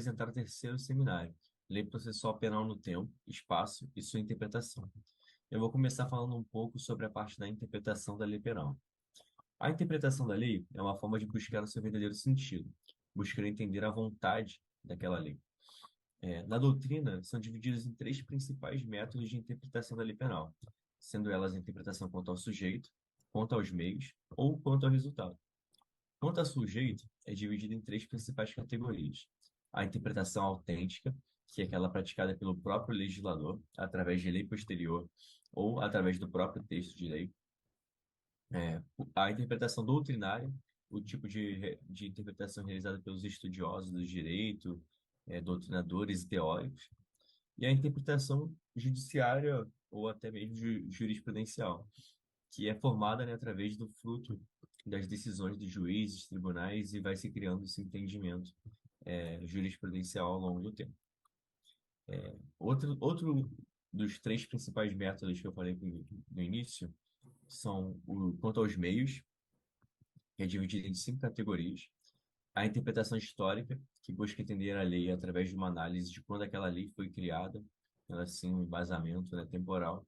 apresentar o terceiro seminário, Lei Processual Penal no Tempo, Espaço e sua interpretação. Eu vou começar falando um pouco sobre a parte da interpretação da lei penal. A interpretação da lei é uma forma de buscar o seu verdadeiro sentido, buscando entender a vontade daquela lei. Na doutrina, são divididas em três principais métodos de interpretação da lei penal, sendo elas a interpretação quanto ao sujeito, quanto aos meios ou quanto ao resultado. Quanto ao sujeito, é dividido em três principais categorias. A interpretação autêntica, que é aquela praticada pelo próprio legislador, através de lei posterior ou através do próprio texto de lei. A interpretação doutrinária, o tipo de interpretação realizada pelos estudiosos do direito, doutrinadores e teóricos. E a interpretação judiciária ou até mesmo jurisprudencial, que é formada, né, através do fruto das decisões dos juízes, tribunais, e vai se criando esse entendimento jurisprudencial ao longo do tempo. Outro dos três principais métodos que eu falei no início são o quanto aos meios, que é dividido em cinco categorias. A interpretação histórica, que busca entender a lei através de uma análise de quando aquela lei foi criada, assim, um embasamento, né, temporal.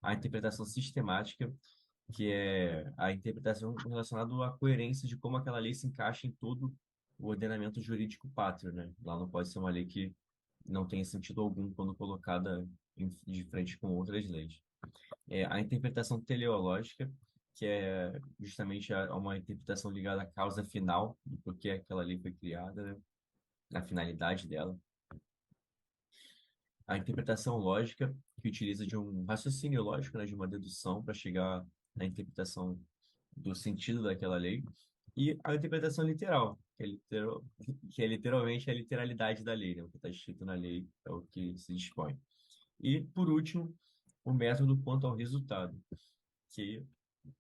A interpretação sistemática, que é a interpretação relacionada à coerência de como aquela lei se encaixa em todo o ordenamento jurídico pátrio, né? Lá não pode ser uma lei que não tenha sentido algum quando colocada de frente com outras leis. A interpretação teleológica, que é justamente uma interpretação ligada à causa final, do porquê aquela lei foi criada, né? Na finalidade dela. A interpretação lógica, que utiliza de um raciocínio lógico, né, de uma dedução para chegar na interpretação do sentido daquela lei. E a interpretação literal, que é literalmente a literalidade da lei, né? O que está escrito na lei é o que se dispõe. E, por último, o método quanto ao resultado, que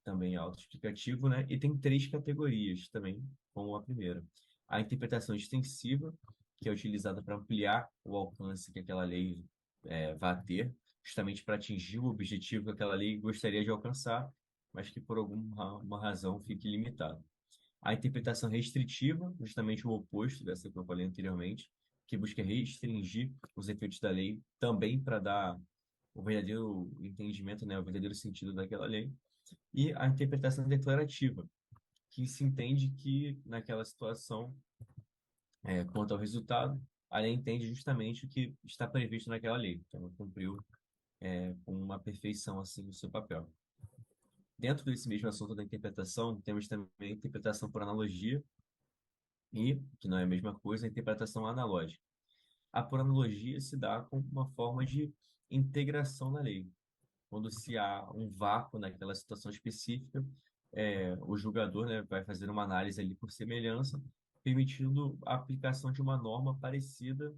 também é autoexplicativo, né? E tem três categorias também, como a primeira. A interpretação extensiva, que é utilizada para ampliar o alcance que aquela lei vai ter, justamente para atingir o objetivo que aquela lei gostaria de alcançar, mas que por alguma uma razão fique limitado. A interpretação restritiva, justamente o oposto dessa que eu falei anteriormente, que busca restringir os efeitos da lei também para dar o verdadeiro entendimento, né, o verdadeiro sentido daquela lei. E a interpretação declarativa, que se entende que naquela situação, quanto ao resultado, a lei entende justamente o que está previsto naquela lei. Então, ela cumpriu com uma perfeição assim o seu papel. Dentro desse mesmo assunto da interpretação, temos também a interpretação por analogia e, que não é a mesma coisa, a interpretação analógica. A por analogia se dá como uma forma de integração na lei. Quando se há um vácuo naquela situação específica, o julgador, né, vai fazer uma análise ali por semelhança, permitindo a aplicação de uma norma parecida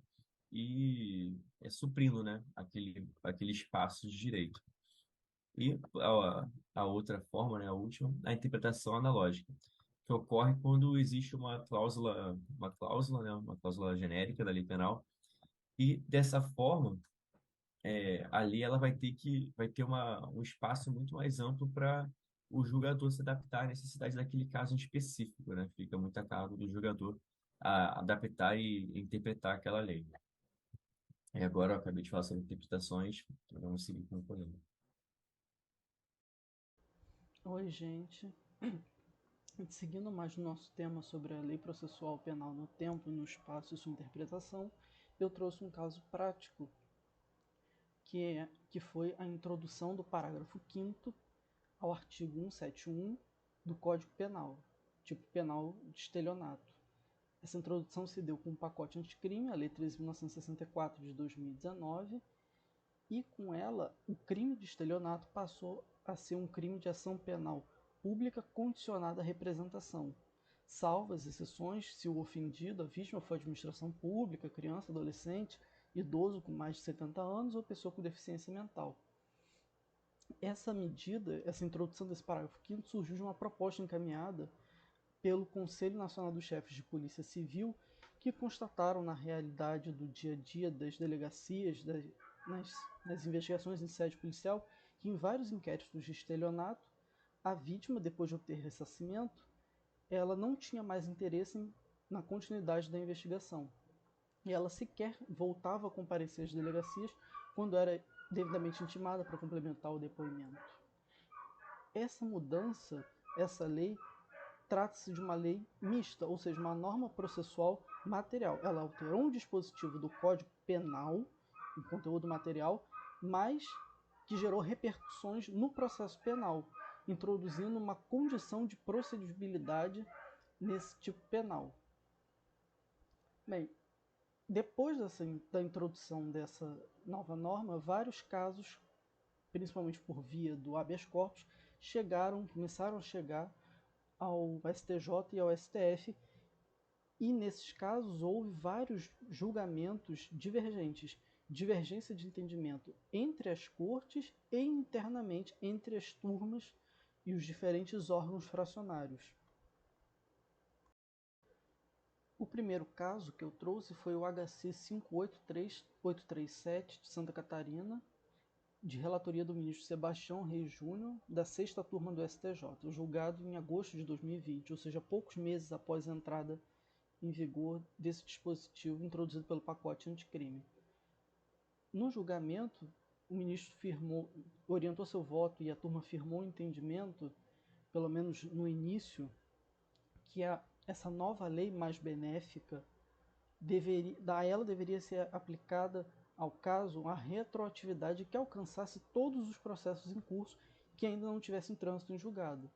e suprindo, né, aquele espaço de direito. E a outra forma, né, a última, a interpretação analógica, que ocorre quando existe uma cláusula, né, uma cláusula genérica da lei penal, e dessa forma, a lei ela vai ter um espaço muito mais amplo para o julgador se adaptar à necessidade daquele caso em específico, né? Fica muito a cargo do julgador adaptar e interpretar aquela lei. E agora eu acabei de falar sobre interpretações, então vamos seguir com o problema. Oi, gente. Seguindo mais o nosso tema sobre a lei processual penal no tempo, no espaço e sua interpretação, eu trouxe um caso prático, que foi a introdução do parágrafo 5º ao artigo 171 do Código Penal, tipo penal de estelionato. Essa introdução se deu com o pacote anticrime, a Lei 13.964 de 2019, e com ela o crime de estelionato passou a ser um crime de ação penal pública condicionada à representação, salvo as exceções se o ofendido, a vítima, for administração pública, criança, adolescente, idoso com mais de 70 anos ou pessoa com deficiência mental. Essa medida, essa introdução desse parágrafo 5º surgiu de uma proposta encaminhada pelo Conselho Nacional dos Chefes de Polícia Civil, que constataram na realidade do dia a dia das delegacias, nas investigações em sede policial, que em vários inquéritos de estelionato, a vítima, depois de obter ressarcimento, ela não tinha mais interesse na continuidade da investigação. e ela sequer voltava a comparecer às delegacias quando era devidamente intimada para complementar o depoimento. Essa mudança, essa lei, trata-se de uma lei mista, ou seja, uma norma processual material. Ela alterou um dispositivo do Código Penal, um conteúdo material, mas que gerou repercussões no processo penal, introduzindo uma condição de procedibilidade nesse tipo penal. Bem, depois da introdução dessa nova norma, vários casos, principalmente por via do habeas corpus, começaram a chegar ao STJ e ao STF, e nesses casos houve vários julgamentos divergentes, divergência de entendimento entre as cortes e internamente entre as turmas e os diferentes órgãos fracionários. O primeiro caso que eu trouxe foi o HC 583837 de Santa Catarina, de relatoria do ministro Sebastião Reis Júnior, da 6ª turma do STJ, julgado em agosto de 2020, ou seja, poucos meses após a entrada em vigor desse dispositivo introduzido pelo pacote anticrime. No julgamento, o ministro orientou seu voto e a turma firmou o entendimento, pelo menos no início, que essa nova lei mais benéfica deveria ser aplicada ao caso a retroatividade que alcançasse todos os processos em curso que ainda não tivessem trânsito em julgado,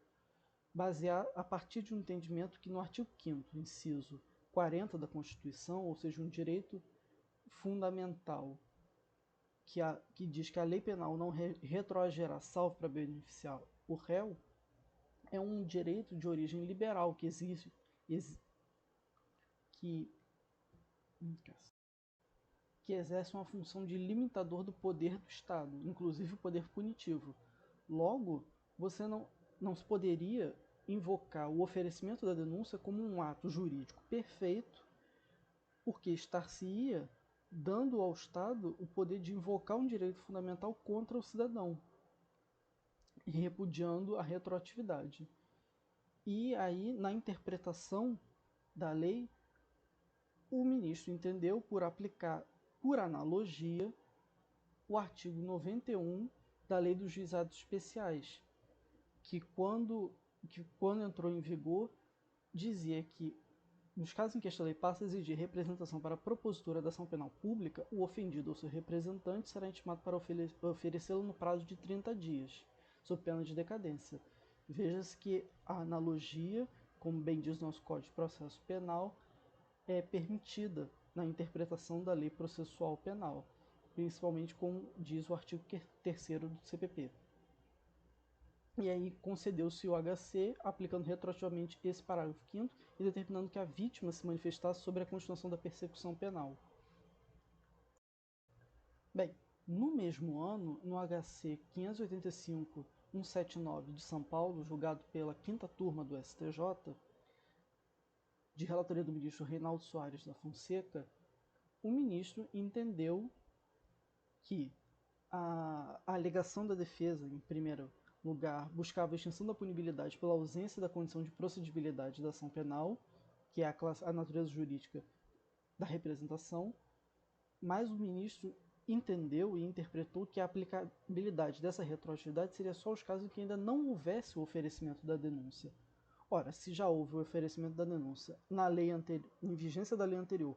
basear a partir de um entendimento que no artigo 5º, inciso 40 da Constituição, ou seja, um direito fundamental que diz que a lei penal não retroagirá salvo para beneficiar o réu, é um direito de origem liberal que exerce uma função de limitador do poder do Estado, inclusive o poder punitivo. Logo, você não se poderia invocar o oferecimento da denúncia como um ato jurídico perfeito, porque estar-se-ia dando ao Estado o poder de invocar um direito fundamental contra o cidadão, e repudiando a retroatividade. E aí, na interpretação da lei, o ministro entendeu por aplicar, por analogia, o artigo 91 da Lei dos Juizados Especiais, que quando entrou em vigor, dizia que, nos casos em que esta lei passa a exigir representação para a propositura da ação penal pública, o ofendido ou seu representante será intimado para oferecê-lo no prazo de 30 dias, sob pena de decadência. Veja-se que a analogia, como bem diz o nosso Código de Processo Penal, é permitida na interpretação da lei processual penal, principalmente como diz o artigo 3º do CPP. E aí concedeu-se o HC, aplicando retroativamente esse parágrafo 5º e determinando que a vítima se manifestasse sobre a continuação da persecução penal. Bem, no mesmo ano, no HC 585-179 de São Paulo, julgado pela 5ª turma do STJ, de relatoria do ministro Reinaldo Soares da Fonseca, o ministro entendeu que a alegação da defesa, em primeiro lugar, buscava a extinção da punibilidade pela ausência da condição de procedibilidade da ação penal, que é a natureza jurídica da representação, mas o ministro entendeu e interpretou que a aplicabilidade dessa retroatividade seria só os casos em que ainda não houvesse o oferecimento da denúncia. Ora, se já houve o oferecimento da denúncia em vigência da lei anterior,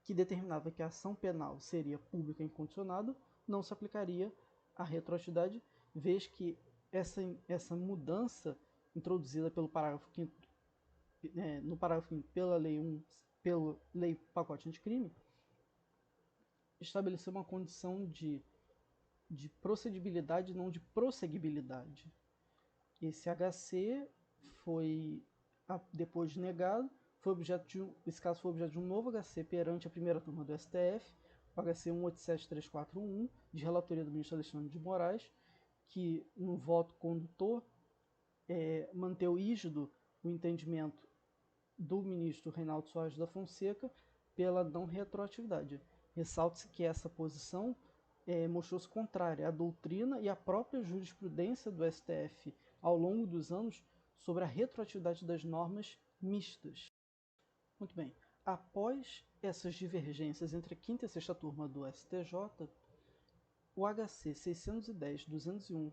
que determinava que a ação penal seria pública e incondicionada, não se aplicaria a retroatividade, vez que essa mudança introduzida pelo parágrafo 5º, no parágrafo 5º pela lei pacote anticrime, estabeleceu uma condição de procedibilidade e não de prosseguibilidade. Esse HC foi depois negado, esse caso foi objeto de um novo HC perante a primeira turma do STF, o HC 187341, de relatoria do ministro Alexandre de Moraes, que, no voto condutor, manteve rígido o entendimento do ministro Reinaldo Soares da Fonseca pela não retroatividade. Ressalta-se que essa posição mostrou-se contrária à doutrina e à própria jurisprudência do STF ao longo dos anos sobre a retroatividade das normas mistas. Muito bem. Após essas divergências entre a quinta e a sexta turma do STJ, o HC 610-201,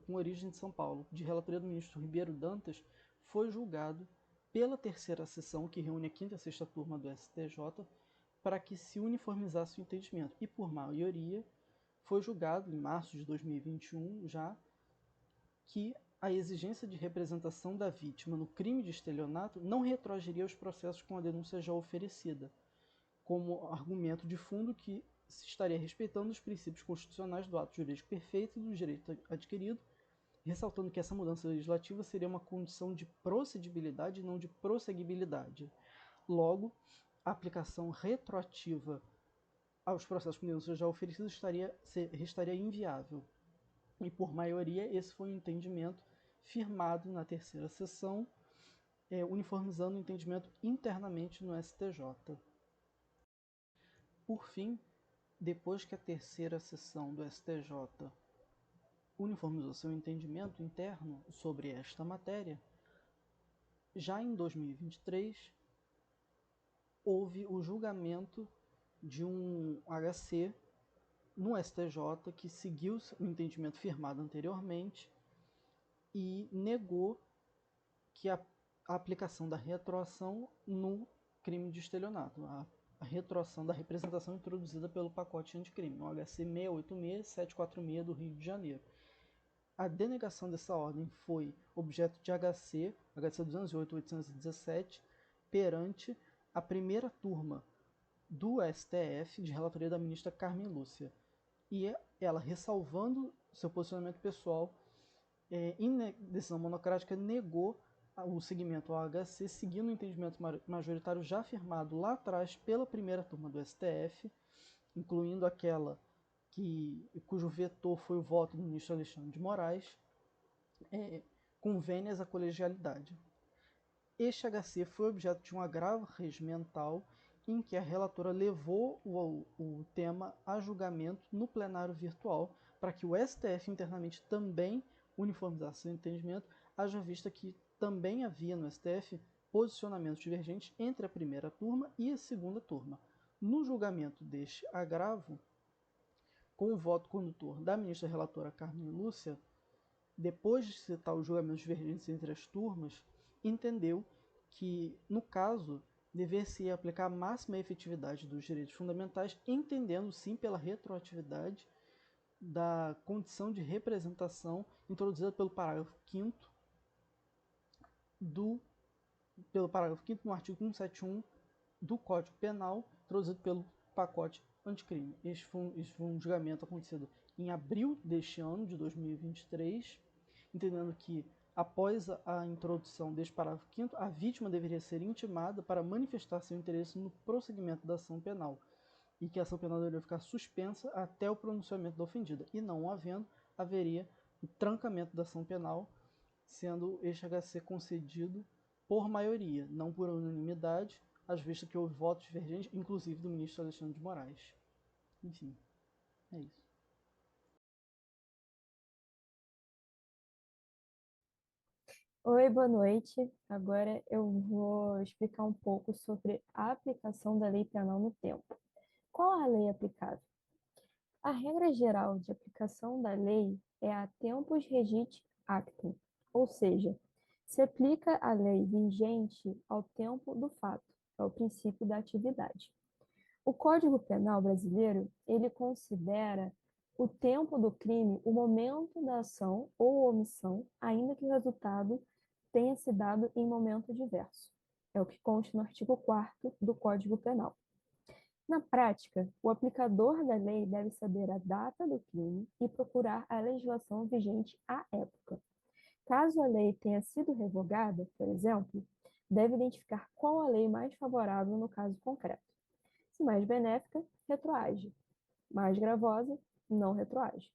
com origem de São Paulo, de relatoria do ministro Ribeiro Dantas, foi julgado pela terceira sessão, que reúne a quinta e a sexta turma do STJ, para que se uniformizasse o entendimento. E por maioria, foi julgado, em março de 2021, já, que a exigência de representação da vítima no crime de estelionato não retroagiria aos processos com a denúncia já oferecida, como argumento de fundo que se estaria respeitando os princípios constitucionais do ato jurídico perfeito e do direito adquirido, ressaltando que essa mudança legislativa seria uma condição de procedibilidade e não de prosseguibilidade. Logo, a aplicação retroativa aos processos com denúncia já oferecidos restaria inviável. E por maioria, esse foi o entendimento firmado na terceira sessão, uniformizando o entendimento internamente no STJ. Por fim, depois que a terceira sessão do STJ uniformizou seu entendimento interno sobre esta matéria, já em 2023, houve o julgamento de um HC no STJ que seguiu o entendimento firmado anteriormente e negou que a aplicação da retroação no crime de estelionato, a retroação da representação introduzida pelo pacote anticrime, o HC 686-746 do Rio de Janeiro. A denegação dessa ordem foi objeto de HC 208-817, perante a primeira turma do STF, de relatoria da ministra Carmen Lúcia. E ela, ressalvando seu posicionamento pessoal, em decisão monocrática, negou o seguimento ao HC, seguindo o entendimento majoritário já firmado lá atrás pela primeira turma do STF, incluindo aquela cujo vetor foi o voto do ministro Alexandre de Moraes, com vênias à colegialidade. Este HC foi objeto de um agravo regimental em que a relatora levou o tema a julgamento no plenário virtual para que o STF internamente também uniformizasse seu entendimento, haja vista que também havia no STF posicionamentos divergentes entre a primeira turma e a segunda turma. No julgamento deste agravo, com o voto condutor da ministra relatora Carmen Lúcia, depois de citar os julgamentos divergentes entre as turmas, entendeu que, no caso, dever-se aplicar a máxima efetividade dos direitos fundamentais, entendendo sim pela retroatividade da condição de representação introduzida pelo parágrafo 5º no artigo 171 do Código Penal, introduzido pelo pacote anticrime. Este foi um julgamento acontecido em abril deste ano, de 2023, entendendo que, após a introdução deste parágrafo 5º, a vítima deveria ser intimada para manifestar seu interesse no prosseguimento da ação penal, e que a ação penal deveria ficar suspensa até o pronunciamento da ofendida, e não havendo, haveria o trancamento da ação penal, sendo este HC concedido por maioria, não por unanimidade, às vistas que houve votos divergentes, inclusive do ministro Alexandre de Moraes. Enfim, é isso. Oi, boa noite. Agora eu vou explicar um pouco sobre a aplicação da lei penal no tempo. Qual a lei aplicável? A regra geral de aplicação da lei é a tempus regit actum, ou seja, se aplica a lei vigente ao tempo do fato, é o princípio da atividade. O Código Penal brasileiro, ele considera o tempo do crime o momento da ação ou omissão, ainda que o resultado tenha se dado em momento diverso. É o que consta no artigo 4º do Código Penal. Na prática, o aplicador da lei deve saber a data do crime e procurar a legislação vigente à época. Caso a lei tenha sido revogada, por exemplo, deve identificar qual a lei mais favorável no caso concreto. Se mais benéfica, retroage. Mais gravosa, não retroage.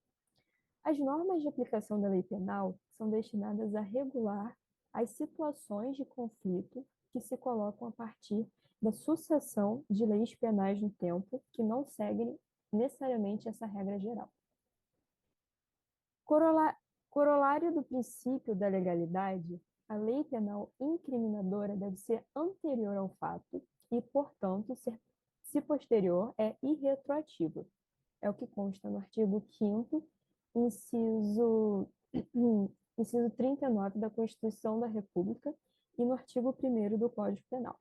As normas de aplicação da lei penal são destinadas a regular as situações de conflito que se colocam a partir da sucessão de leis penais no tempo que não seguem necessariamente essa regra geral. Corolário do princípio da legalidade, a lei penal incriminadora deve ser anterior ao fato e, portanto, se posterior, é irretroativa. É o que consta no artigo 5º, inciso, inciso 39 da Constituição da República e no artigo 1º do Código Penal.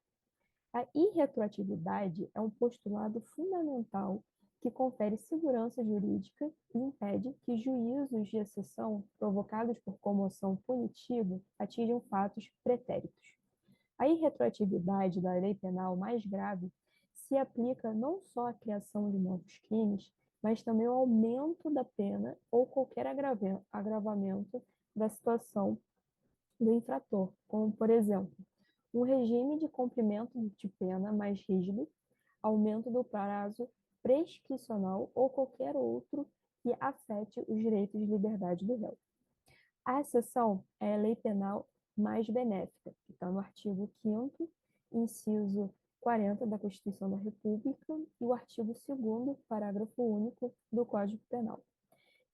A irretroatividade é um postulado fundamental que confere segurança jurídica e impede que juízos de exceção provocados por comoção punitiva atinjam fatos pretéritos. A irretroatividade da lei penal mais grave se aplica não só à criação de novos crimes, mas também ao aumento da pena ou qualquer agravamento da situação do infrator, como, por exemplo, um regime de cumprimento de pena mais rígido, aumento do prazo prescricional ou qualquer outro que afete os direitos de liberdade do réu. A exceção é a lei penal mais benéfica, que está no artigo 5º, inciso 40 da Constituição da República e o artigo 2º, parágrafo único do Código Penal,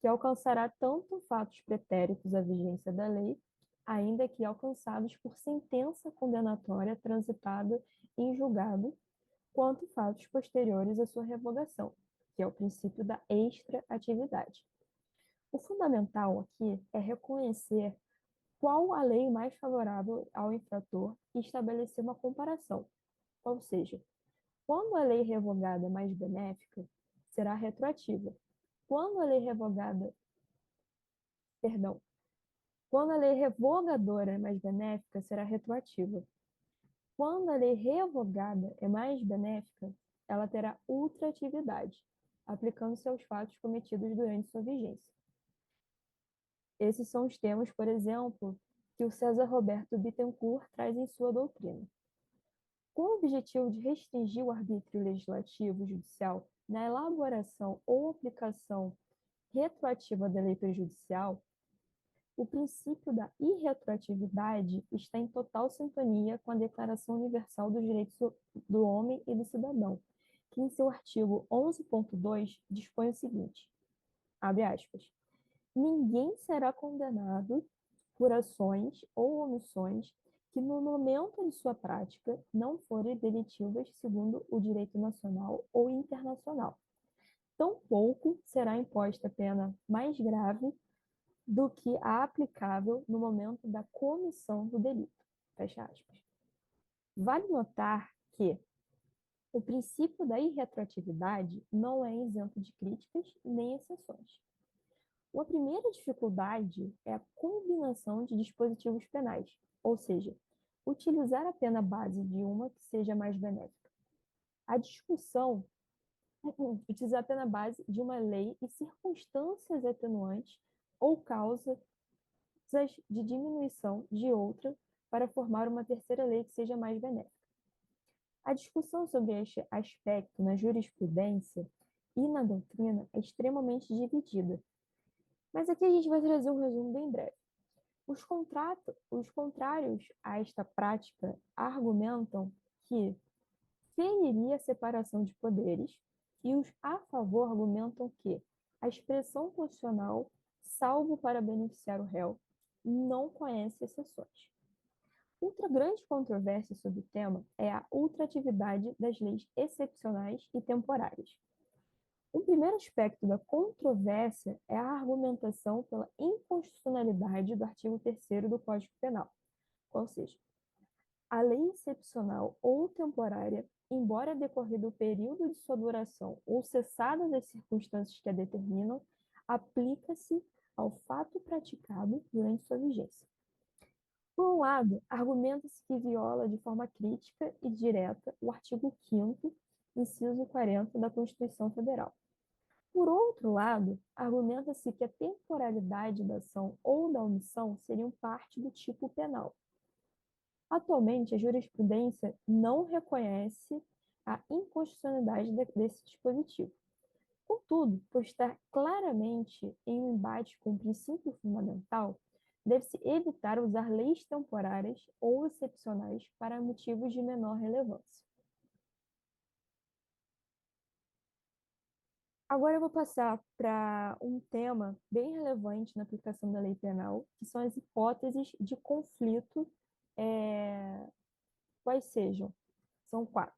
que alcançará tanto fatos pretéritos à vigência da lei, ainda que alcançados por sentença condenatória transitada em julgado, quanto fatos posteriores à sua revogação, que é o princípio da extraatividade. O fundamental aqui é reconhecer qual a lei mais favorável ao infrator e estabelecer uma comparação. Ou seja, quando a lei revogada é mais benéfica, será retroativa. Quando a lei quando a lei revogadora é mais benéfica, será retroativa. Quando a lei revogada é mais benéfica, ela terá ultratividade, aplicando-se aos fatos cometidos durante sua vigência. Esses são os termos, por exemplo, que o César Roberto Bittencourt traz em sua doutrina. Com o objetivo de restringir o arbítrio legislativo e judicial na elaboração ou aplicação retroativa da lei prejudicial, o princípio da irretroatividade está em total sintonia com a Declaração Universal dos Direitos do Homem e do Cidadão, que em seu artigo 11.2 dispõe o seguinte, abre aspas, ninguém será condenado por ações ou omissões que no momento de sua prática não forem delitivas segundo o direito nacional ou internacional. Tampouco será imposta pena mais grave do que a aplicável no momento da comissão do delito. Fecha aspas. Vale notar que o princípio da irretroatividade não é isento de críticas nem exceções. Uma primeira dificuldade é a combinação de dispositivos penais, ou seja, utilizar a pena base de uma que seja mais benéfica. A discussão utilizar a pena base de uma lei e circunstâncias atenuantes ou causas de diminuição de outra para formar uma terceira lei que seja mais benéfica. A discussão sobre este aspecto na jurisprudência e na doutrina é extremamente dividida. Mas aqui a gente vai trazer um resumo bem breve. Os contrários a esta prática argumentam que feriria a separação de poderes e os a favor argumentam que a expressão constitucional, salvo para beneficiar o réu, não conhece exceções. Outra grande controvérsia sobre o tema é a ultratividade das leis excepcionais e temporárias. O primeiro aspecto da controvérsia é a argumentação pela inconstitucionalidade do artigo 3º do Código Penal. Ou seja, a lei excepcional ou temporária, embora decorrido o período de sua duração ou cessadas as circunstâncias que a determinam, aplica-se ao fato praticado durante sua vigência. Por um lado, argumenta-se que viola de forma crítica e direta o artigo 5º, inciso 40 da Constituição Federal. Por outro lado, argumenta-se que a temporalidade da ação ou da omissão seriam parte do tipo penal. Atualmente, a jurisprudência não reconhece a inconstitucionalidade desse dispositivo. Contudo, por estar claramente em um embate com o princípio fundamental, deve-se evitar usar leis temporárias ou excepcionais para motivos de menor relevância. Agora eu vou passar para um tema bem relevante na aplicação da lei penal, que são as hipóteses de conflito, quais sejam. São 4.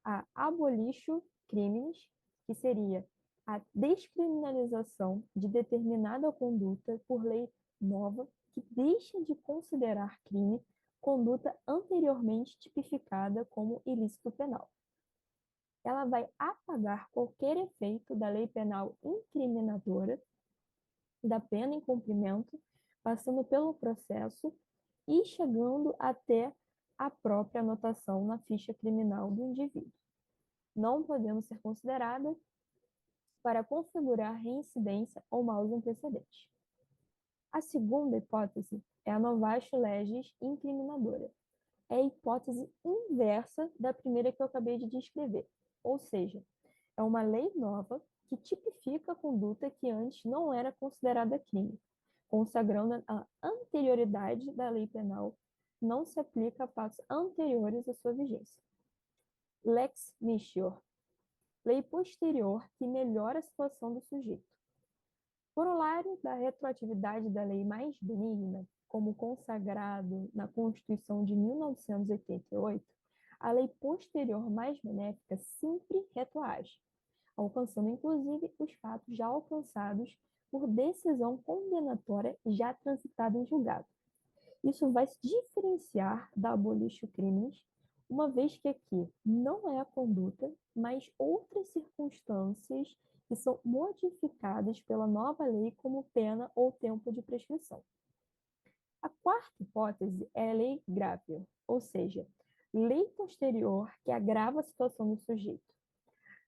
a abolisho crimes, que seria a descriminalização de determinada conduta por lei nova que deixa de considerar crime conduta anteriormente tipificada como ilícito penal. Ela vai apagar qualquer efeito da lei penal incriminadora da pena em cumprimento, passando pelo processo e chegando até a própria anotação na ficha criminal do indivíduo, não podendo ser considerada para configurar reincidência ou maus antecedentes. A segunda hipótese é a novatio legis incriminadora. É a hipótese inversa da primeira que eu acabei de descrever, ou seja, é uma lei nova que tipifica a conduta que antes não era considerada crime, consagrando a anterioridade da lei penal, não se aplica a fatos anteriores à sua vigência. Lex Michior, lei posterior que melhora a situação do sujeito. Corolário da retroatividade da lei mais benigna, como consagrado na Constituição de 1988, a lei posterior mais benéfica sempre retroage, alcançando inclusive os fatos já alcançados por decisão condenatória já transitada em julgado. Isso vai se diferenciar da abolition crimes, uma vez que aqui não é a conduta, mas outras circunstâncias que são modificadas pela nova lei como pena ou tempo de prescrição. A quarta hipótese é a lei grávia, ou seja, lei posterior que agrava a situação do sujeito.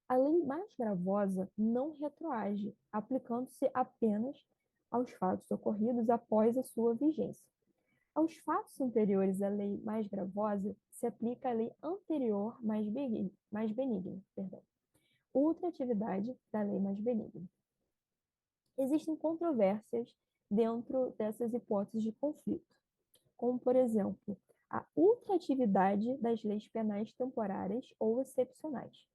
A lei mais gravosa não retroage, aplicando-se apenas aos fatos ocorridos após a sua vigência. Aos fatos anteriores à lei mais gravosa, se aplica a lei anterior mais benigna. Ultratividade da lei mais benigna. Existem controvérsias dentro dessas hipóteses de conflito, como, por exemplo, a ultratividade das leis penais temporárias ou excepcionais.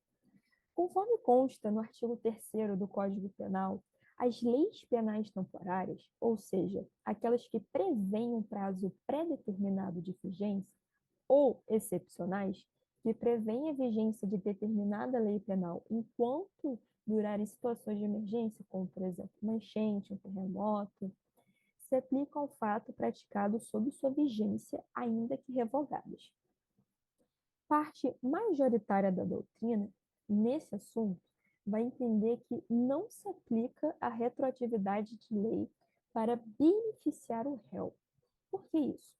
Conforme consta no artigo 3º do Código Penal, as leis penais temporárias, ou seja, aquelas que prevêem um prazo pré-determinado de vigência, ou excepcionais, que prevêem a vigência de determinada lei penal enquanto durarem situações de emergência, como, por exemplo, uma enchente, um terremoto, se aplicam ao fato praticado sob sua vigência, ainda que revogadas. Parte majoritária da doutrina, nesse assunto, vai entender que não se aplica a retroatividade de lei para beneficiar o réu. Por que isso?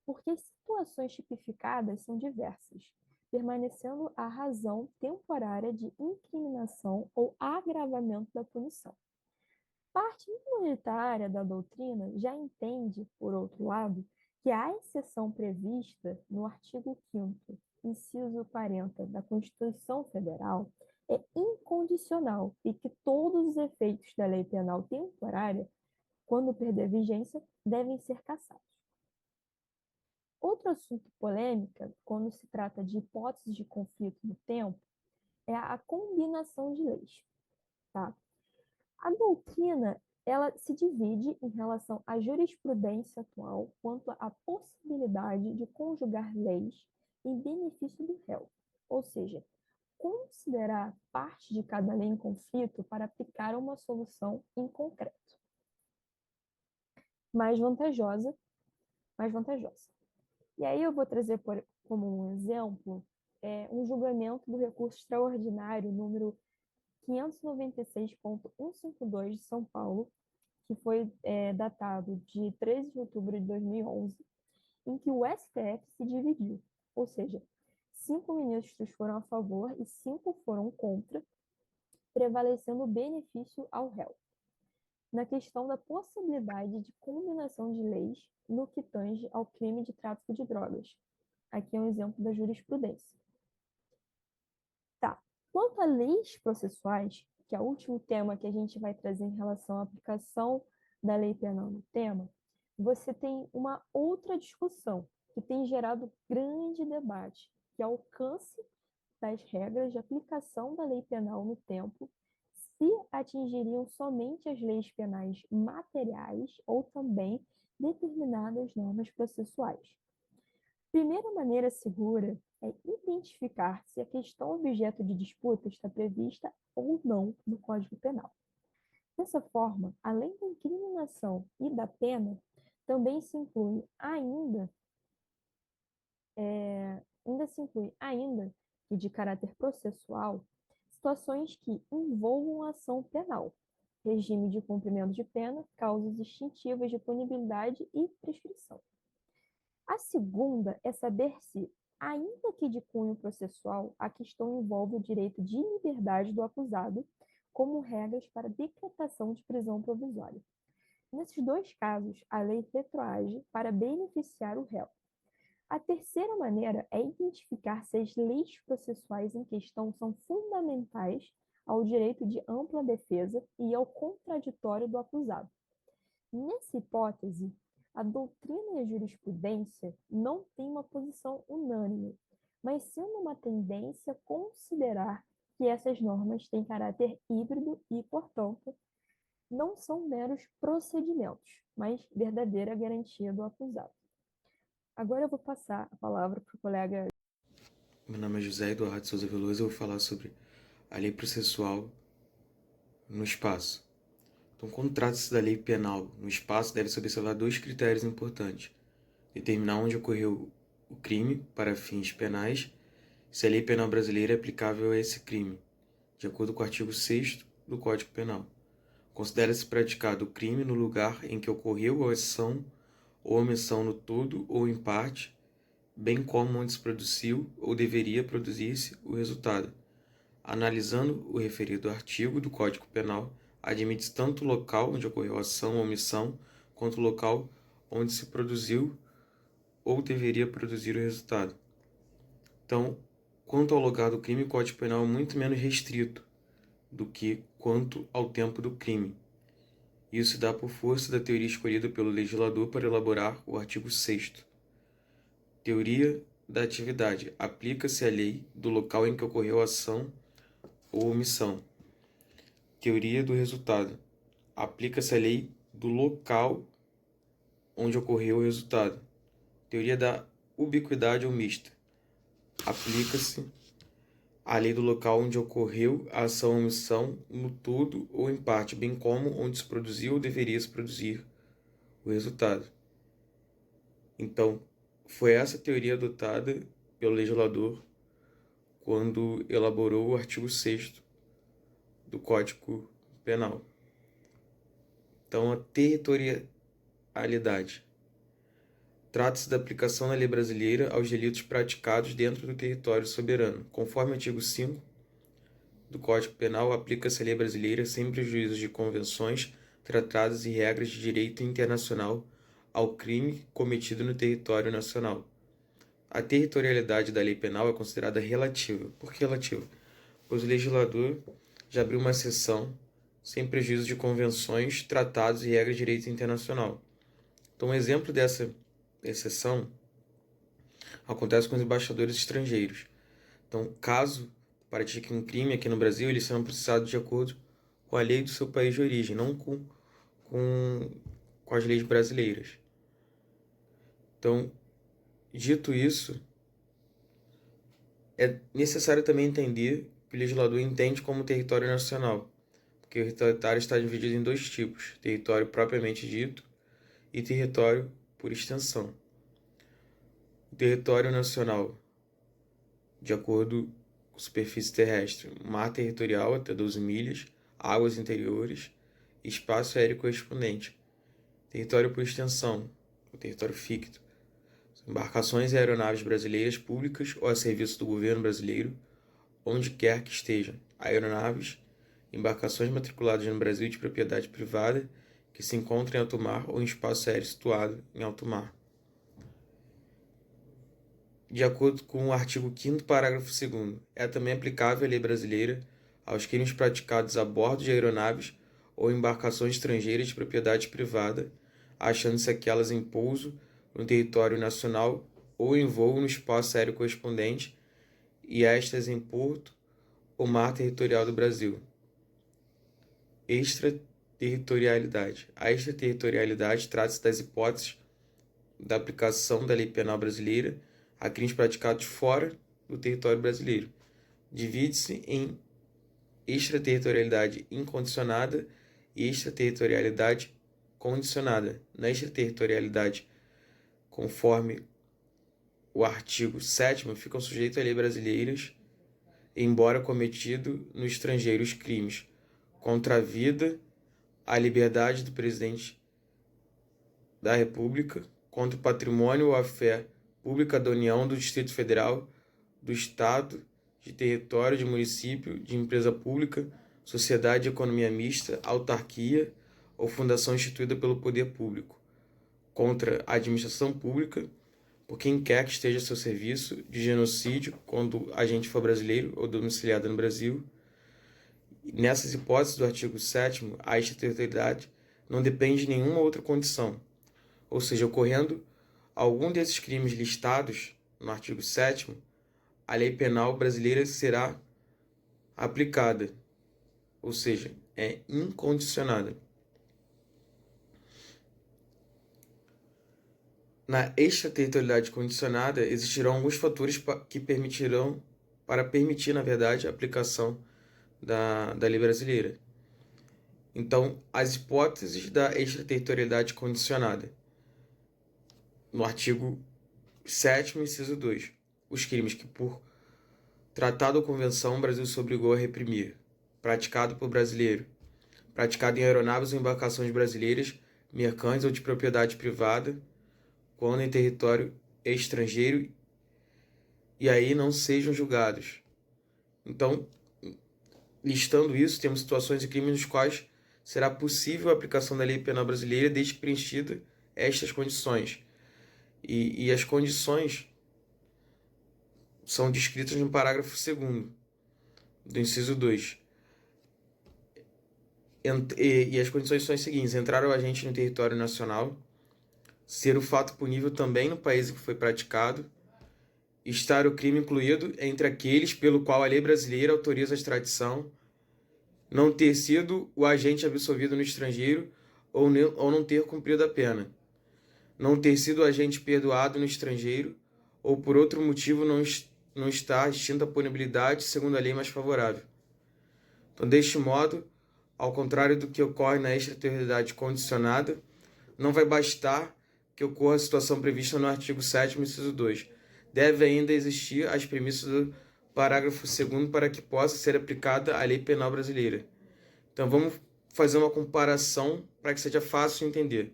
Porque as situações tipificadas são diversas, permanecendo a razão temporária de incriminação ou agravamento da punição. Parte minoritária da doutrina já entende, por outro lado, que a exceção prevista no artigo 5º, inciso 40 da Constituição Federal, é incondicional e que todos os efeitos da lei penal temporária, quando perder vigência, devem ser cassados. Outro assunto polêmico, quando se trata de hipóteses de conflito no tempo, é a combinação de leis. Tá? A doutrina ela se divide em relação à jurisprudência atual quanto à possibilidade de conjugar leis em benefício do réu, ou seja, considerar parte de cada lei em conflito para aplicar uma solução em concreto. Mais vantajosa. E aí eu vou trazer como um exemplo um julgamento do recurso extraordinário número 596.152 de São Paulo, que foi datado de 13 de outubro de 2011, em que o STF se dividiu, ou seja, 5 ministros foram a favor e 5 foram contra, prevalecendo o benefício ao réu, na questão da possibilidade de combinação de leis no que tange ao crime de tráfico de drogas. Aqui é um exemplo da jurisprudência. Tá. Quanto a leis processuais, que é o último tema que a gente vai trazer em relação à aplicação da lei penal no tema, você tem uma outra discussão que tem gerado grande debate, que é o alcance das regras de aplicação da lei penal no tempo, se atingiriam somente as leis penais materiais ou também determinadas normas processuais. primeira maneira segura é identificar se a questão objeto de disputa está prevista ou não no Código Penal. Dessa forma, além da incriminação e da pena, também se inclui ainda, e de caráter processual, situações que envolvam a ação penal, regime de cumprimento de pena, causas extintivas de punibilidade e prescrição. A segunda é saber se, ainda que de cunho processual, a questão envolve o direito de liberdade do acusado, como regras para decretação de prisão provisória. Nesses dois casos, a lei retroage para beneficiar o réu. A terceira maneira é identificar se as leis processuais em questão são fundamentais ao direito de ampla defesa e ao contraditório do acusado. Nessa hipótese, a doutrina e a jurisprudência não têm uma posição unânime, mas sendo uma tendência a considerar que essas normas têm caráter híbrido e, portanto, não são meros procedimentos, mas verdadeira garantia do acusado. Agora eu vou passar a palavra para o colega. Meu nome é José Eduardo de Souza Veloso e eu vou falar sobre a lei processual no espaço. Então, quando trata-se da lei penal no espaço, deve-se observar dois critérios importantes. Determinar onde ocorreu o crime para fins penais, se a lei penal brasileira é aplicável a esse crime, de acordo com o artigo 6º do Código Penal. Considera-se praticado o crime no lugar em que ocorreu a ação ou omissão no todo ou em parte, bem como onde se produziu ou deveria produzir-se o resultado. Analisando o referido artigo do Código Penal, admite-se tanto o local onde ocorreu a ação ou omissão, quanto o local onde se produziu ou deveria produzir o resultado. Então, quanto ao lugar do crime, o Código Penal é muito menos restrito do que quanto ao tempo do crime. Isso se dá por força da teoria escolhida pelo legislador para elaborar o artigo 6º. Teoria da atividade. Aplica-se a lei do local em que ocorreu a ação ou omissão. Teoria do resultado. Aplica-se a lei do local onde ocorreu o resultado. Teoria da ubiquidade ou mista. Aplica-se a lei do local onde ocorreu a ação ou omissão no todo ou em parte, bem como onde se produziu ou deveria se produzir o resultado. Então, foi essa teoria adotada pelo legislador quando elaborou o artigo 6º do Código Penal. Então, a territorialidade. Trata-se da aplicação da lei brasileira aos delitos praticados dentro do território soberano. Conforme o artigo 5 do Código Penal, aplica-se a lei brasileira sem prejuízo de convenções, tratados e regras de direito internacional ao crime cometido no território nacional. A territorialidade da lei penal é considerada relativa. Por que relativa? Pois o legislador já abriu uma seção sem prejuízo de convenções, tratados e regras de direito internacional. Então, um exemplo dessa exceção acontece com os embaixadores estrangeiros. Então, caso pratiquem um crime aqui no Brasil, eles serão processados de acordo com a lei do seu país de origem, não com as leis brasileiras. Então, dito isso, é necessário também entender que o legislador entende como território nacional, porque o território está dividido em dois tipos: território propriamente dito e território por extensão. O território nacional, de acordo com superfície terrestre, mar territorial até 12 milhas, águas interiores e espaço aéreo correspondente. Território por extensão, o território ficto, embarcações e aeronaves brasileiras públicas ou a serviço do governo brasileiro, onde quer que estejam. Aeronaves, embarcações matriculadas no Brasil de propriedade privada que se encontram em alto mar ou em espaço aéreo situado em alto mar. De acordo com o artigo 5º, parágrafo 2º, é também aplicável a lei brasileira aos crimes praticados a bordo de aeronaves ou embarcações estrangeiras de propriedade privada, achando-se aquelas em pouso no território nacional ou em voo no espaço aéreo correspondente e estas em porto ou mar territorial do Brasil. Extraterritorialidade. A extraterritorialidade trata-se das hipóteses da aplicação da lei penal brasileira a crimes praticados fora do território brasileiro. Divide-se em extraterritorialidade incondicionada e extraterritorialidade condicionada. Na extraterritorialidade, conforme o artigo 7º, ficam sujeitos à lei brasileiras, embora cometido no estrangeiro os crimes contra a vida, a liberdade do presidente da República, contra o patrimônio ou a fé pública da União, do Distrito Federal, do Estado, de território, de município, de empresa pública, sociedade de economia mista, autarquia ou fundação instituída pelo poder público, contra a administração pública, por quem quer que esteja a seu serviço, de genocídio, quando o agente for brasileiro ou domiciliado no Brasil. Nessas hipóteses do artigo 7º, a extraterritorialidade não depende de nenhuma outra condição, ou seja, ocorrendo algum desses crimes listados no artigo 7º, a lei penal brasileira será aplicada, ou seja, é incondicionada. Na extraterritorialidade condicionada, existirão alguns fatores que permitir, na verdade, a aplicação da lei brasileira. Então, as hipóteses da extraterritorialidade condicionada. No artigo 7º, inciso 2, os crimes que, por tratado ou convenção, o Brasil se obrigou a reprimir, praticado por brasileiro, praticado em aeronaves ou embarcações brasileiras, mercantes ou de propriedade privada, quando em território estrangeiro, e aí não sejam julgados. Então, listando isso, temos situações de crimes nos quais será possível a aplicação da lei penal brasileira desde que preenchida estas condições. E as condições são descritas no parágrafo 2º do inciso 2. E as condições são as seguintes: entrar o agente no território nacional, ser o fato punível também no país em que foi praticado, estar o crime incluído entre aqueles pelo qual a lei brasileira autoriza a extradição, não ter sido o agente absolvido no estrangeiro ou não ter cumprido a pena, não ter sido o agente perdoado no estrangeiro ou por outro motivo não está extinta a punibilidade segundo a lei mais favorável. Então, deste modo, ao contrário do que ocorre na extraterritorialidade condicionada, não vai bastar que ocorra a situação prevista no artigo 7º, inciso 2. Deve ainda existir as premissas do parágrafo 2º para que possa ser aplicada a lei penal brasileira. Então, vamos fazer uma comparação para que seja fácil de entender.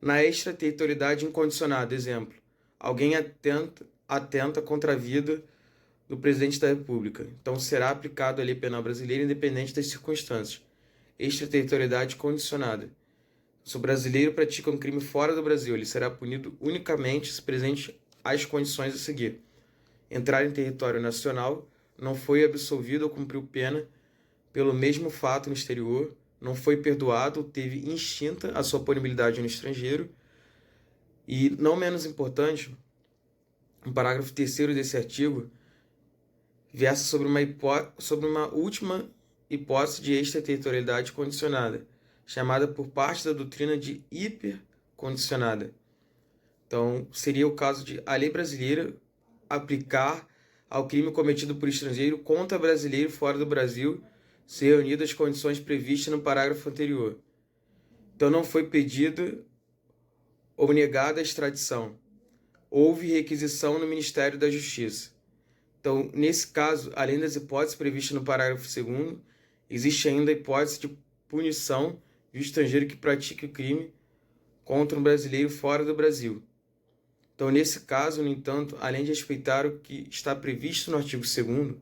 Na extraterritorialidade incondicionada, exemplo, alguém atenta contra a vida do presidente da República. Então, será aplicado a lei penal brasileira independente das circunstâncias. Extraterritorialidade condicionada. Se o brasileiro pratica um crime fora do Brasil, ele será punido unicamente se presente as condições a seguir: entrar em território nacional, não foi absolvido ou cumpriu pena pelo mesmo fato no exterior, não foi perdoado ou teve extinta a sua punibilidade no estrangeiro. E, não menos importante, o parágrafo 3º desse artigo versa sobre uma última hipótese de extraterritorialidade condicionada, chamada por parte da doutrina de hipercondicionada. Então, seria o caso de a lei brasileira aplicar ao crime cometido por estrangeiro contra brasileiro fora do Brasil, se reunidas as condições previstas no parágrafo anterior. Então, não foi pedida ou negada a extradição. Houve requisição no Ministério da Justiça. Então, nesse caso, além das hipóteses previstas no parágrafo 2º, existe ainda a hipótese de punição de um estrangeiro que pratique o crime contra um brasileiro fora do Brasil. Então, nesse caso, no entanto, além de respeitar o que está previsto no artigo 2º,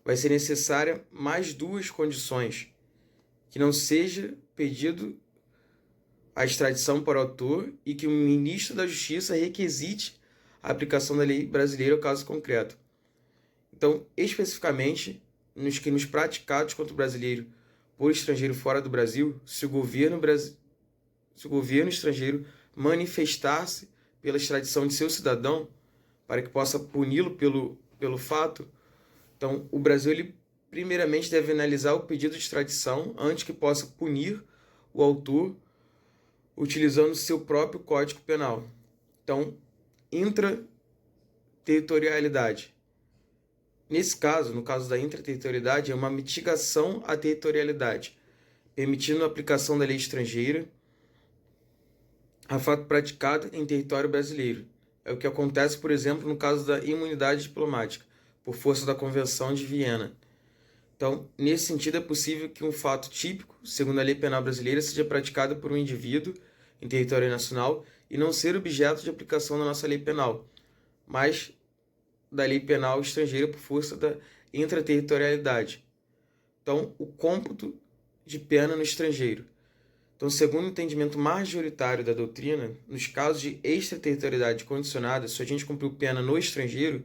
vai ser necessária mais duas condições: que não seja pedido a extradição para o autor e que o ministro da Justiça requisite a aplicação da lei brasileira ao caso concreto. Então, especificamente, nos crimes praticados contra o brasileiro por estrangeiro fora do Brasil, se o governo estrangeiro manifestar-se pela extradição de seu cidadão para que possa puni-lo pelo fato, então o Brasil ele primeiramente deve analisar o pedido de extradição antes que possa punir o autor utilizando seu próprio Código Penal. Então, territorialidade. Nesse caso, no caso da intraterritorialidade, é uma mitigação à territorialidade, permitindo a aplicação da lei estrangeira a fato praticado em território brasileiro. É o que acontece, por exemplo, no caso da imunidade diplomática, por força da Convenção de Viena. Então, nesse sentido, é possível que um fato típico, segundo a lei penal brasileira, seja praticado por um indivíduo em território nacional e não ser objeto de aplicação da nossa lei penal, mas da lei penal estrangeira por força da intraterritorialidade. Então, o cômputo de pena no estrangeiro. Então, segundo o entendimento majoritário da doutrina, nos casos de extraterritorialidade condicionada, se a gente cumpriu pena no estrangeiro,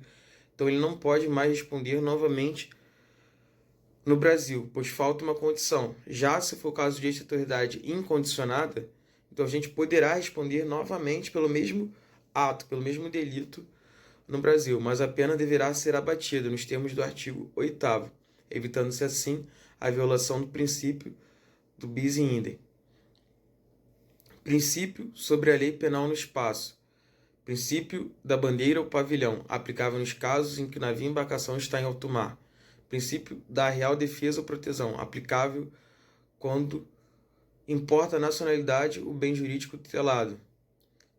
então ele não pode mais responder novamente no Brasil, pois falta uma condição. Já se for o caso de extraterritorialidade incondicionada, então a gente poderá responder novamente pelo mesmo ato, pelo mesmo delito no Brasil, mas a pena deverá ser abatida nos termos do artigo 8º, evitando-se assim a violação do princípio do bis in idem. Princípio sobre a lei penal no espaço. Princípio da bandeira ou pavilhão, aplicável nos casos em que o navio e embarcação está em alto mar. Princípio da real defesa ou proteção, aplicável quando importa a nacionalidade ou bem jurídico tutelado.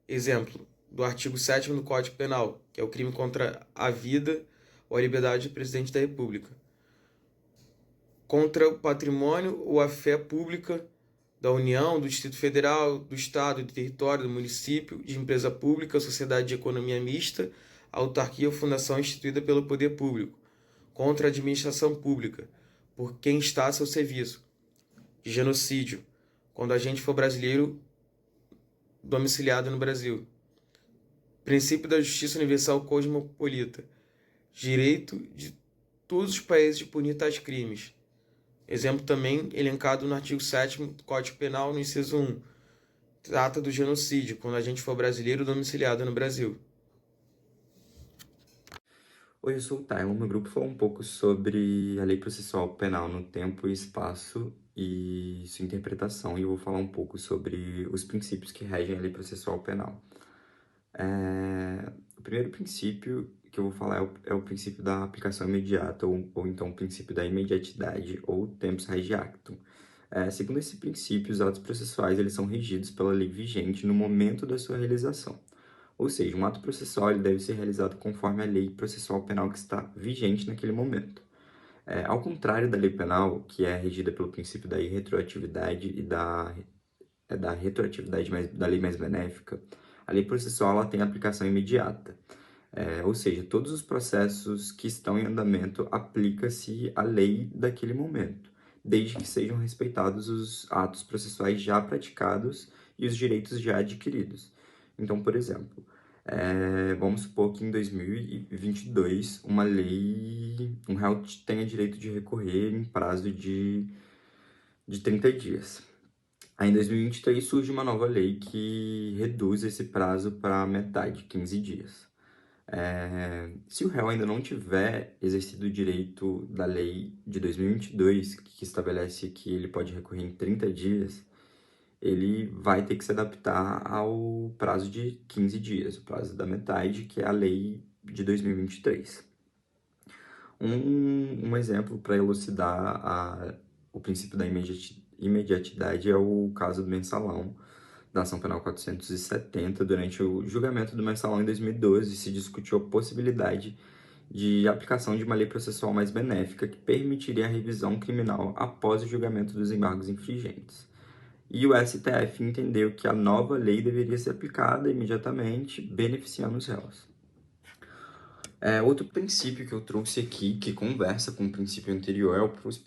Exemplo do artigo 7º do Código Penal, que é o crime contra a vida ou a liberdade do presidente da República. Contra o patrimônio ou a fé pública da União, do Distrito Federal, do Estado, do território, do município, de empresa pública, sociedade de economia mista, autarquia ou fundação instituída pelo poder público, contra a administração pública, por quem está a seu serviço. De genocídio, quando agente for brasileiro domiciliado no Brasil. Princípio da justiça universal cosmopolita, direito de todos os países de punir tais crimes. Exemplo também elencado no artigo 7º do Código Penal, no inciso 1. Trata do genocídio, quando a gente for brasileiro domiciliado no Brasil. Oi, eu sou o Tailon. Meu grupo falou um pouco sobre a lei processual penal no tempo e espaço e sua interpretação, e eu vou falar um pouco sobre os princípios que regem a lei processual penal. O primeiro princípio que eu vou falar é o princípio da aplicação imediata, ou então o princípio da imediatidade, ou tempus rege actum. Segundo esse princípio, os atos processuais eles são regidos pela lei vigente no momento da sua realização. Ou seja, um ato processual ele deve ser realizado conforme a lei processual penal que está vigente naquele momento. Ao contrário da lei penal, que é regida pelo princípio da irretroatividade e da retroatividade da lei mais benéfica, a lei processual ela tem aplicação imediata. Ou seja, todos os processos que estão em andamento aplica-se a lei daquele momento, desde que sejam respeitados os atos processuais já praticados e os direitos já adquiridos. Então, por exemplo, vamos supor que em 2022 um réu tenha direito de recorrer em prazo de 30 dias. Aí em 2023 surge uma nova lei que reduz esse prazo para metade, 15 dias. Se o réu ainda não tiver exercido o direito da lei de 2022, que estabelece que ele pode recorrer em 30 dias, ele vai ter que se adaptar ao prazo de 15 dias, o prazo da metade, que é a lei de 2023. Um exemplo para elucidar o princípio da imediatidade é o caso do mensalão, da ação penal 470. Durante o julgamento do mensalão em 2012, se discutiu a possibilidade de aplicação de uma lei processual mais benéfica que permitiria a revisão criminal após o julgamento dos embargos infringentes. E o STF entendeu que a nova lei deveria ser aplicada imediatamente, beneficiando os réus. Outro princípio que eu trouxe aqui, que conversa com o princípio anterior,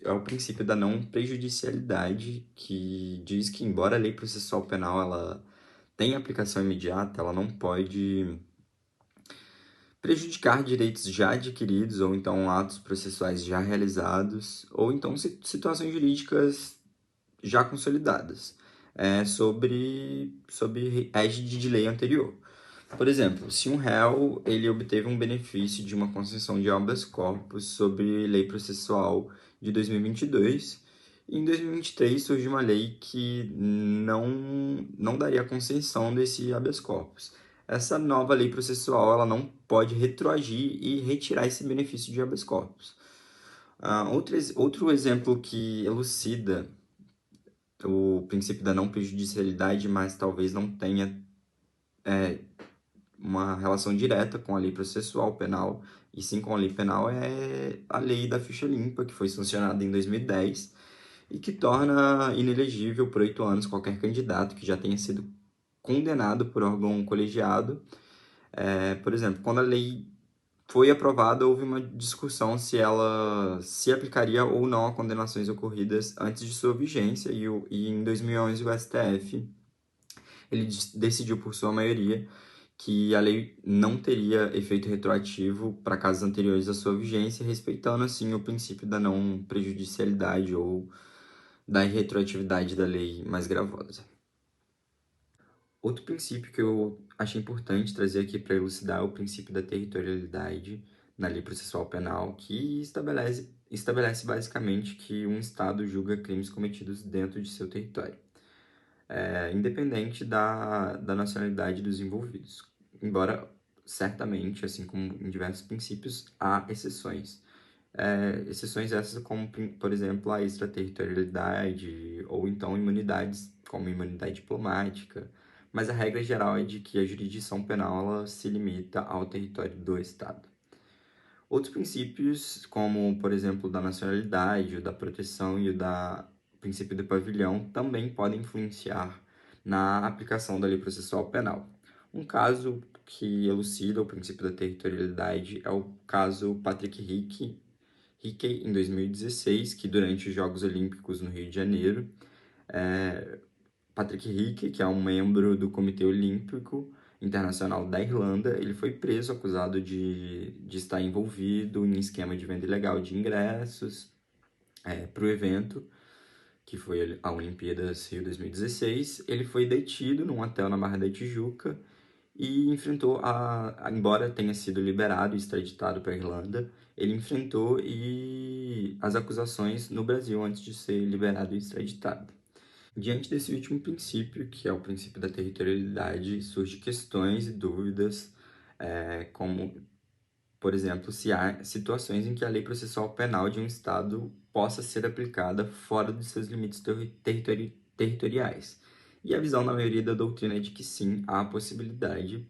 é o princípio da não prejudicialidade, que diz que, embora a lei processual penal ela tenha aplicação imediata, ela não pode prejudicar direitos já adquiridos, ou então atos processuais já realizados, ou então situações jurídicas já consolidadas, sobre égide de lei anterior. Por exemplo, se um réu ele obteve um benefício de uma concessão de habeas corpus sobre lei processual de 2022, e em 2023 surge uma lei que não daria concessão desse habeas corpus. essa nova lei processual ela não pode retroagir e retirar esse benefício de habeas corpus. Outro exemplo que elucida o princípio da não prejudicialidade, mas talvez não tenha uma relação direta com a lei processual penal, e sim com a lei penal, é a lei da ficha limpa, que foi sancionada em 2010 e que torna inelegível por 8 anos qualquer candidato que já tenha sido condenado por órgão colegiado. Por exemplo, quando a lei foi aprovada, houve uma discussão se ela se aplicaria ou não a condenações ocorridas antes de sua vigência, e em 2011 o STF ele decidiu por sua maioria que a lei não teria efeito retroativo para casos anteriores à sua vigência, respeitando assim o princípio da não prejudicialidade ou da irretroatividade da lei mais gravosa. Outro princípio que eu achei importante trazer aqui para elucidar é o princípio da territorialidade na lei processual penal, que estabelece basicamente que um Estado julga crimes cometidos dentro de seu território, independente da nacionalidade dos envolvidos. Embora, certamente, assim como em diversos princípios, há exceções. Exceções essas como, por exemplo, a extraterritorialidade ou então imunidades, como imunidade diplomática, mas a regra geral é de que a jurisdição penal ela se limita ao território do Estado. Outros princípios, como, por exemplo, da nacionalidade, o da proteção e o da princípio do pavilhão, também podem influenciar na aplicação da lei processual penal. Um caso que elucida o princípio da territorialidade é o caso Patrick Hickey, em 2016, que durante os Jogos Olímpicos no Rio de Janeiro, Patrick Hickey, que é um membro do Comitê Olímpico Internacional da Irlanda, ele foi preso acusado de estar envolvido em esquema de venda ilegal de ingressos para o evento, que foi a Olimpíadas Rio 2016. Ele foi detido num hotel na Barra da Tijuca e enfrentou, embora tenha sido liberado e extraditado para a Irlanda, ele enfrentou as acusações no Brasil antes de ser liberado e extraditado. Diante desse último princípio, que é o princípio da territorialidade, surgem questões e dúvidas, como, por exemplo, se há situações em que a lei processual penal de um Estado possa ser aplicada fora dos seus limites territoriais. E a visão da maioria da doutrina é de que sim, há a possibilidade,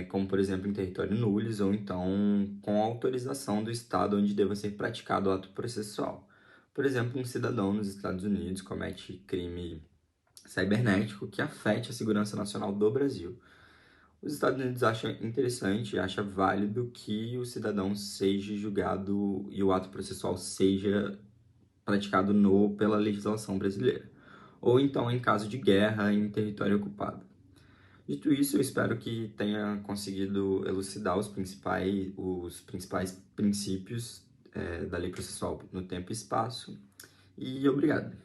como, por exemplo, em território nulis, ou então com autorização do Estado onde deva ser praticado o ato processual. Por exemplo, um cidadão nos Estados Unidos comete crime cibernético que afete a segurança nacional do Brasil. Os Estados Unidos acham interessante, acham válido que o cidadão seja julgado e o ato processual seja praticado pela legislação brasileira, ou então em caso de guerra em território ocupado. Dito isso, eu espero que tenha conseguido elucidar os principais princípios da lei processual no tempo e espaço, e obrigado.